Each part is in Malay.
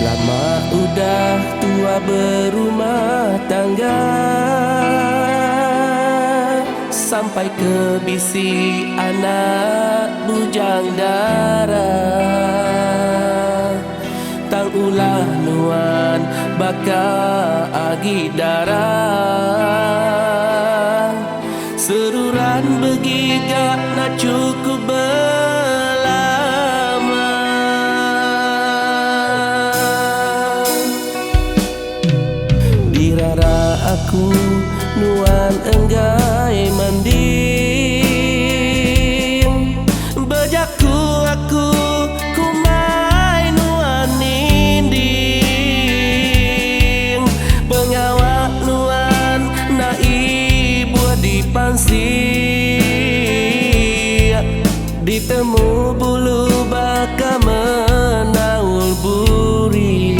Lama udah tua berumah tangga, sampai ke bisi anak bujang darah. Tang ulah nuan baka agi darah, seruran begigak na cukup belama. Dirara aku nuan enggai mending, bejaku aku kumai nuan ninding, pengawak nuan na ibu dipansi, ditemu bulu baka menaul buri.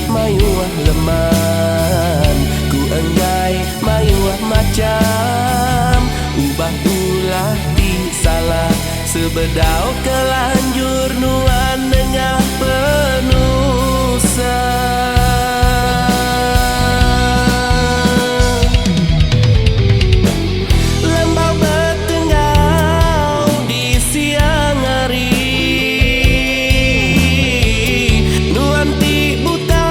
Mayuah leman, ku enggai mayuah macam, ubah ulah di salah, sebedau kelanjur nuan nengah penusa. Lembau bertengau di siang hari, nuan ti buta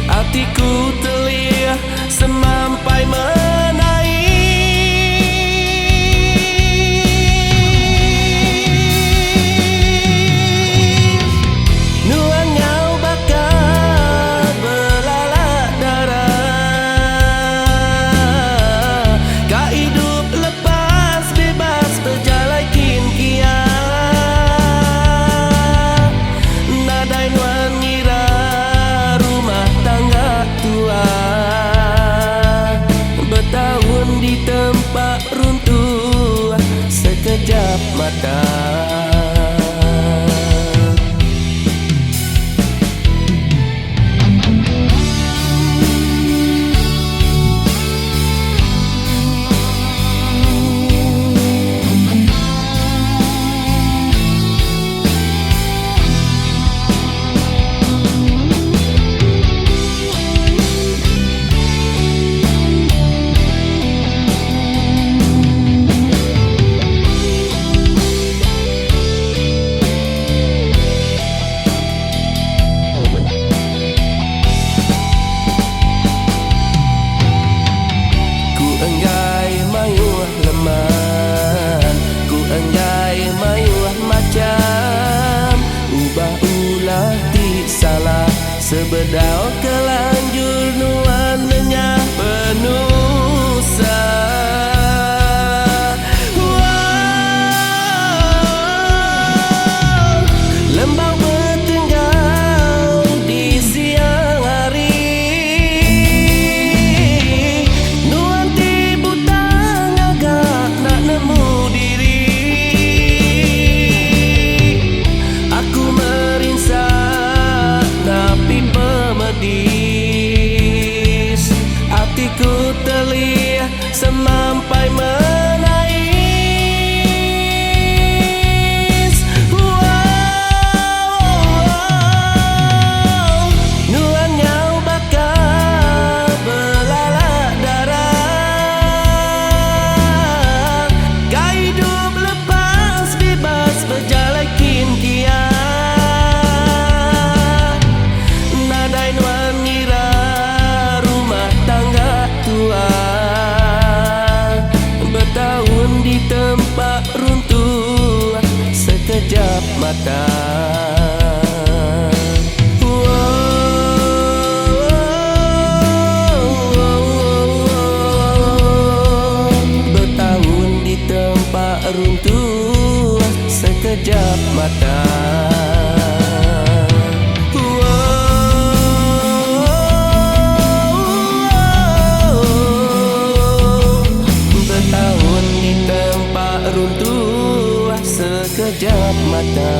hatiku telia semampai menaik. Nuan ngau bakal belalak darah, kak hidup lepas bebas berjalan kinkia. Nadai nuan ngira bertahun di tempat runtuh sekejap mata. Sebedau kelanjur nuan nenyah penusa. Lembau bertengau di siang hari, nuan ti butang agak nak nemu diri. Aku merinsa napi pemedis, hatiku telia semampai menangis. Nuan nyau bakal belalak darah, kak hidup lepas bebas berjalan kinkia. Bertahun di tempat runtuh sekejap mata. Bertahun di tempat runtuh sekejap mata. Bertahun di tempat runtuh sekejap mata.